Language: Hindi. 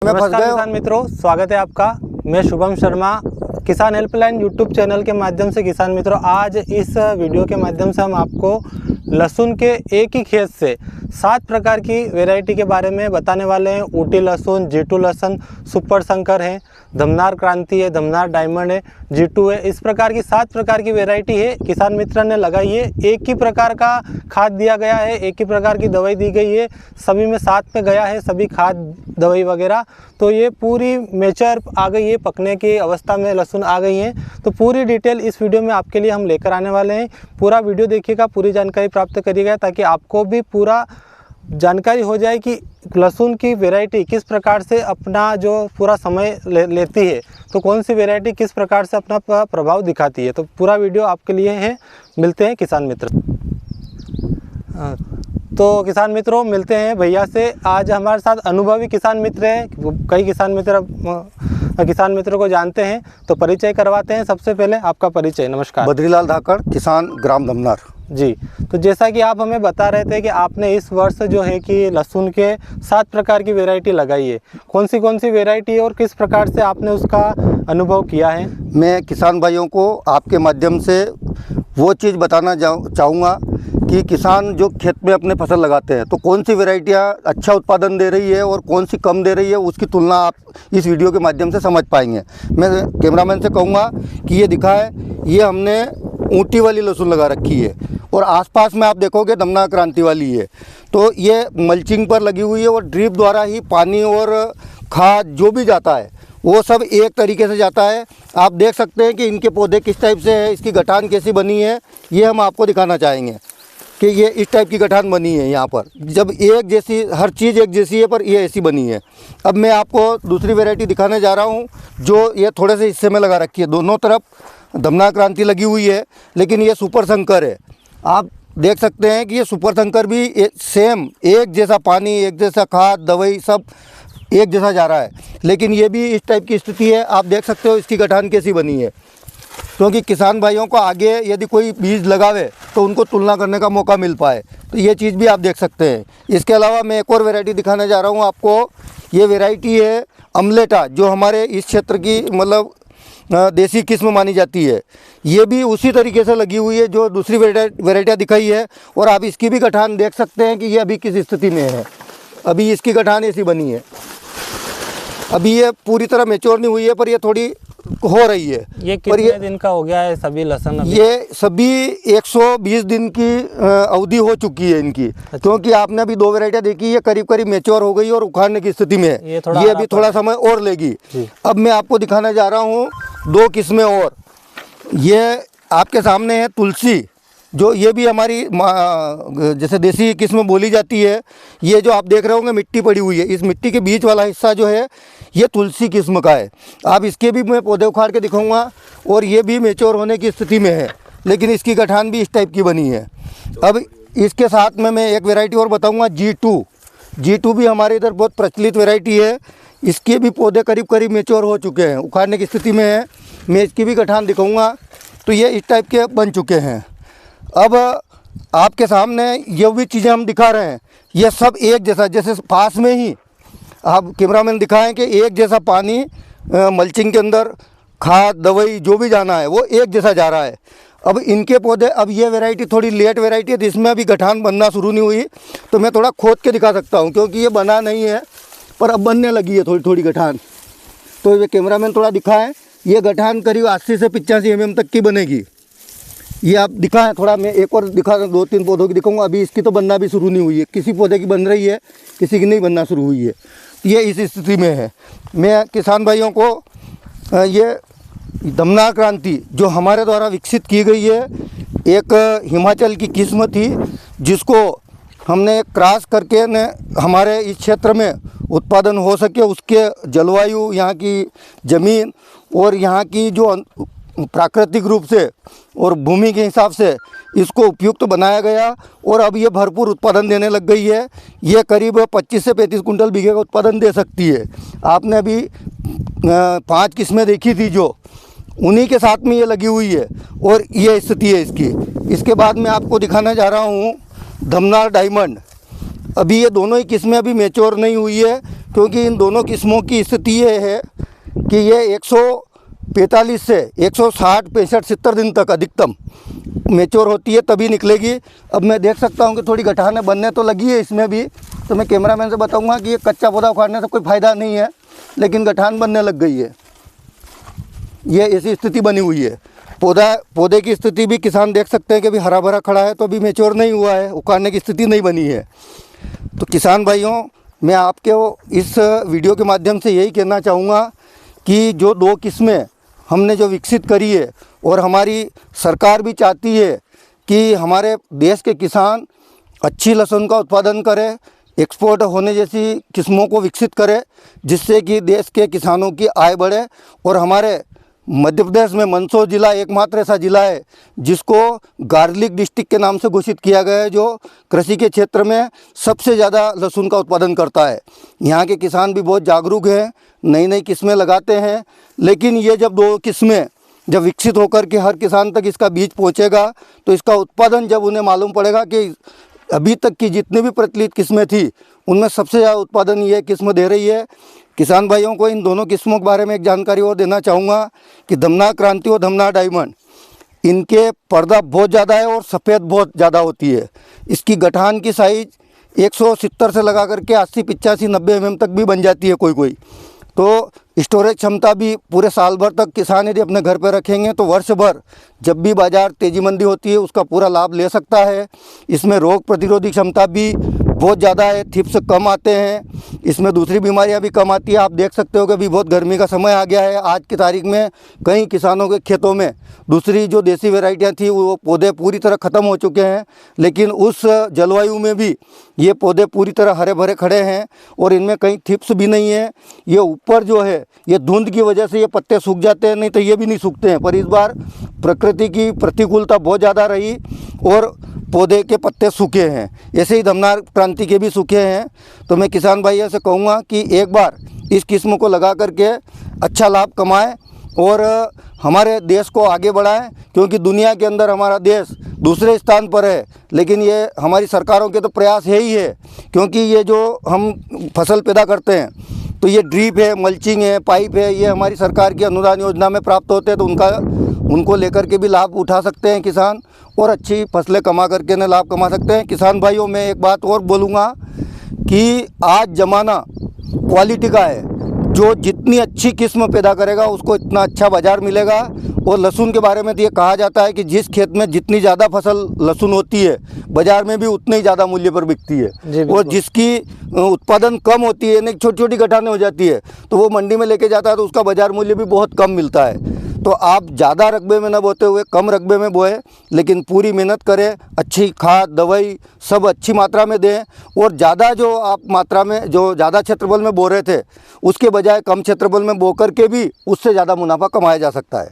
नमस्कार किसान मित्रों, स्वागत है आपका। मैं शुभम शर्मा, किसान हेल्पलाइन यूट्यूब चैनल के माध्यम से किसान मित्रों, आज इस वीडियो के माध्यम से हम आपको लहसुन के एक ही खेत से 7 प्रकार की वैरायटी के बारे में बताने वाले हैं। ऊटी लहसुन, G2 लहसुन, सुपर शंकर है, धमनार क्रांति है, धमनार डायमंड है, G2 है। इस प्रकार की 7 प्रकार की वैरायटी है, किसान मित्र ने लगाई है। एक ही प्रकार का खाद दिया गया है, एक ही प्रकार की दवाई दी गई है, सभी में साथ में गया है, सभी खाद दवाई वगैरह। तो ये पूरी मेचर आ गई है, पकने की अवस्था में लहसुन आ गई है। तो पूरी डिटेल इस वीडियो में आपके लिए हम लेकर आने वाले हैं। पूरा वीडियो देखिएगा, पूरी जानकारी प्राप्त करिएगा, ताकि आपको भी पूरा जानकारी हो जाए कि लहसुन की वैरायटी किस प्रकार से अपना जो पूरा समय लेती है, तो कौन सी वैरायटी किस प्रकार से अपना प्रभाव दिखाती है। तो पूरा वीडियो आपके लिए है। मिलते हैं किसान मित्र। तो किसान मित्रों, मिलते हैं भैया से। आज हमारे साथ अनुभवी किसान मित्र हैं। कई किसान मित्रों को जानते हैं, तो परिचय करवाते हैं। सबसे पहले आपका परिचय। नमस्कार। बद्रीलाल धाकड़, किसान, ग्राम धमनार जी। तो जैसा कि आप हमें बता रहे थे कि आपने इस वर्ष जो है कि लहसुन के 7 प्रकार की वैरायटी लगाई है। कौन सी वैरायटी है और किस प्रकार से आपने उसका अनुभव किया है? मैं किसान भाइयों को आपके माध्यम से वो चीज़ बताना चाहूँगा कि किसान जो खेत में अपने फसल लगाते हैं, तो कौन सी वैरायटियाँ अच्छा उत्पादन दे रही है और कौन सी कम दे रही है, उसकी तुलना आप इस वीडियो के माध्यम से समझ पाएंगे। मैं कैमरामैन से कहूँगा कि ये दिखाए, ये हमने ऊँटी वाली लहसुन लगा रखी है और आसपास में आप देखोगे धमनार क्रांति वाली है। तो ये मल्चिंग पर लगी हुई है और ड्रिप द्वारा ही पानी और खाद जो भी जाता है वो सब एक तरीके से जाता है। आप देख सकते हैं कि इनके पौधे किस टाइप से है, इसकी गठान कैसी बनी है, ये हम आपको दिखाना चाहेंगे कि ये इस टाइप की गठान बनी है। यहाँ पर जब एक जैसी हर चीज़ एक जैसी है, पर ये ऐसी बनी है। अब मैं आपको दूसरी वैरायटी दिखाने जा रहा हूँ, जो ये थोड़े से हिस्से में लगा रखी है। दोनों तरफ धमनार क्रांति लगी हुई है, लेकिन ये सुपर शंकर है। आप देख सकते हैं कि ये सुपर शंकर भी सेम एक जैसा पानी, एक जैसा खाद, दवाई सब एक जैसा जा रहा है, लेकिन ये भी इस टाइप की स्थिति है। आप देख सकते हो इसकी गठान कैसी बनी है, क्योंकि किसान भाइयों को आगे यदि कोई बीज लगावे तो उनको तुलना करने का मौका मिल पाए। तो ये चीज़ भी आप देख सकते हैं। इसके अलावा मैं एक और वैरायटी दिखाने जा रहा हूँ आपको। ये वैरायटी है अमलेटा, जो हमारे इस क्षेत्र की मतलब देसी किस्म मानी जाती है। ये भी उसी तरीके से लगी हुई है जो दूसरी वैरायटियाँ दिखाई है, और आप इसकी भी गठान देख सकते हैं कि ये अभी किस स्थिति में है। अभी इसकी गठान ऐसी बनी है। अभी ये पूरी तरह मैच्योर नहीं हुई है, पर ये थोड़ी हो रही है। ये कितने दिन का हो गया है सभी लहसुन? ये सभी 120 दिन की अवधि हो चुकी है इनकी। अच्छा। क्योंकि आपने अभी 2 वैरायटियाँ देखी, ये करीब करीब मैच्योर हो गई और उखाड़ने की स्थिति में है। ये अभी थोड़ा समय और लेगी। अब मैं आपको दिखाने जा रहा हूँ 2 किस्में और। ये आपके सामने है तुलसी, जो ये भी हमारी जैसे देसी किस्म बोली जाती है। ये जो आप देख रहे होंगे मिट्टी पड़ी हुई है, इस मिट्टी के बीच वाला हिस्सा जो है ये तुलसी किस्म का है। आप इसके भी मैं पौधे उखाड़ के दिखाऊंगा, और ये भी मैच्योर होने की स्थिति में है, लेकिन इसकी गठान भी इस टाइप की बनी है। अब इसके साथ में मैं एक वैरायटी और बताऊँगा, G2 भी हमारे इधर बहुत प्रचलित वैरायटी है। इसके भी पौधे करीब करीब मैच्योर हो चुके हैं, उखाड़ने की स्थिति में है। मैं इसकी भी गठान दिखाऊँगा। तो ये इस टाइप के बन चुके हैं। अब आपके सामने ये भी चीज़ें हम दिखा रहे हैं, ये सब एक जैसा, जैसे पास में ही आप कैमरामैन दिखाएं कि एक जैसा पानी मल्चिंग के अंदर खाद दवाई जो भी जाना है वो एक जैसा जा रहा है। अब इनके पौधे, अब ये वैरायटी थोड़ी लेट वैरायटी है, तो इसमें अभी गठान बनना शुरू नहीं हुई। तो मैं थोड़ा खोद के दिखा सकता हूँ, क्योंकि ये बना नहीं है, पर अब बनने लगी है थोड़ी थोड़ी गठान। तो ये कैमरामैन थोड़ा दिखाएँ, ये गठान करीब 80 से 85 mm तक की बनेगी। ये आप दिखाएं थोड़ा। मैं एक और दिखा 2-3 पौधों की दिखाऊंगा। अभी इसकी तो बनना भी शुरू नहीं हुई है, किसी पौधे की बन रही है, किसी की नहीं बनना शुरू हुई है। ये इस स्थिति में है। मैं किसान भाइयों को ये धमनार क्रांति जो हमारे द्वारा विकसित की गई है, एक हिमाचल की किस्म थी, जिसको हमने क्रॉस करके ने हमारे इस क्षेत्र में उत्पादन हो सके, उसके जलवायु, यहाँ की ज़मीन और यहाँ की जो प्राकृतिक रूप से और भूमि के हिसाब से इसको उपयुक्त बनाया गया, और अब ये भरपूर उत्पादन देने लग गई है। ये करीब 25 से 35 कुंटल बीघे का उत्पादन दे सकती है। आपने अभी 5 किस्में देखी थी, जो उन्हीं के साथ में ये लगी हुई है, और ये स्थिति है इसकी। इसके बाद मैं आपको दिखाना जा रहा हूँ धमनार डायमंड। अभी ये दोनों ही किस्में अभी मैच्योर नहीं हुई है, क्योंकि इन दोनों किस्मों की स्थिति ये है कि ये 145 से 160, 65, 70 दिन तक अधिकतम मैच्योर होती है, तभी निकलेगी। अब मैं देख सकता हूँ कि थोड़ी गठानें बनने तो लगी है इसमें भी, तो मैं कैमरामैन से बताऊंगा कि ये कच्चा पौधा उखाड़ने से कोई फ़ायदा नहीं है, लेकिन गठान बनने लग गई है। ये ऐसी स्थिति बनी हुई है। पौधे की स्थिति भी किसान देख सकते हैं कि अभी हरा भरा खड़ा है, तो अभी मैच्योर नहीं हुआ है, उखाड़ने की स्थिति नहीं बनी है। तो किसान भाइयों, मैं आपके इस वीडियो के माध्यम से यही कहना चाहूँगा कि जो 2 किस्में हमने जो विकसित करी है, और हमारी सरकार भी चाहती है कि हमारे देश के किसान अच्छी लहसुन का उत्पादन करें, एक्सपोर्ट होने जैसी किस्मों को विकसित करें, जिससे कि देश के किसानों की आय बढ़े। और हमारे मध्य प्रदेश में मंदसौर जिला एकमात्र ऐसा जिला है जिसको गार्लिक डिस्ट्रिक्ट के नाम से घोषित किया गया है, जो कृषि के क्षेत्र में सबसे ज़्यादा लहसुन का उत्पादन करता है। यहाँ के किसान भी बहुत जागरूक हैं, नई नई किस्में लगाते हैं, लेकिन ये जब 2 किस्में जब विकसित होकर के हर किसान तक इसका बीज पहुँचेगा, तो इसका उत्पादन जब उन्हें मालूम पड़ेगा कि अभी तक की जितनी भी प्रचलित किस्में थी उनमें सबसे ज़्यादा उत्पादन ये किस्म दे रही है। किसान भाइयों को इन दोनों किस्मों के बारे में एक जानकारी और देना चाहूँगा कि धमना क्रांति और धमना डायमंड, इनके पर्दा बहुत ज़्यादा है और सफ़ेद बहुत ज़्यादा होती है। इसकी गठान की साइज़ 170 से लगा करके 80, 85, 90 mm तक भी बन जाती है कोई। तो स्टोरेज क्षमता भी पूरे साल भर तक किसान यदि अपने घर पर रखेंगे तो वर्ष भर जब भी बाज़ार तेज़ी मंदी होती है उसका पूरा लाभ ले सकता है। इसमें रोग प्रतिरोधी क्षमता भी बहुत ज़्यादा है, थिप्स कम आते हैं, इसमें दूसरी बीमारियां भी कम आती है। आप देख सकते हो कि अभी बहुत गर्मी का समय आ गया है। आज की तारीख में कई किसानों के खेतों में दूसरी जो देसी वैरायटियां थी वो पौधे पूरी तरह ख़त्म हो चुके हैं, लेकिन उस जलवायु में भी ये पौधे पूरी तरह हरे भरे खड़े हैं और इनमें कहीं थिप्स भी नहीं है। ये ऊपर जो है ये धुंध की वजह से ये पत्ते सूख जाते हैं, नहीं तो ये भी नहीं सूखते हैं। पर इस बार प्रकृति की प्रतिकूलता बहुत ज़्यादा रही और पौधे के पत्ते सूखे हैं। ऐसे ही धमना क्रांति के भी सूखे हैं। तो मैं किसान भाइयों से कहूँगा कि एक बार इस किस्म को लगा करके अच्छा लाभ कमाएं और हमारे देश को आगे बढ़ाएं, क्योंकि दुनिया के अंदर हमारा देश दूसरे स्थान पर है, लेकिन ये हमारी सरकारों के तो प्रयास है ही है। क्योंकि ये जो हम फसल पैदा करते हैं तो ये ड्रिप है, मल्चिंग है, पाइप है, ये हमारी सरकार की अनुदान योजना में प्राप्त होते हैं, तो उनको लेकर के भी लाभ उठा सकते हैं किसान और अच्छी फसलें कमा करके ने लाभ कमा सकते हैं। किसान भाइयों, मैं एक बात और बोलूँगा कि आज ज़माना क्वालिटी का है। जो जितनी अच्छी किस्म पैदा करेगा उसको इतना अच्छा बाज़ार मिलेगा। और लहसुन के बारे में तो ये कहा जाता है कि जिस खेत में जितनी ज़्यादा फसल लहसुन होती है बाज़ार में भी उतने ही ज़्यादा मूल्य पर बिकती है। और जिसकी उत्पादन कम होती है, यानी छोटी छोटी गठानें हो जाती है, तो वो मंडी में लेके जाता है तो उसका बाज़ार मूल्य भी बहुत कम मिलता है। तो आप ज़्यादा रकबे में न बोते हुए कम रकबे में बोए, लेकिन पूरी मेहनत करें, अच्छी खाद दवाई सब अच्छी मात्रा में दें। और ज़्यादा जो आप मात्रा में जो ज़्यादा क्षेत्रफल में बो रहे थे उसके बजाय कम क्षेत्रफल में बो करके भी उससे ज़्यादा मुनाफा कमाया जा सकता है।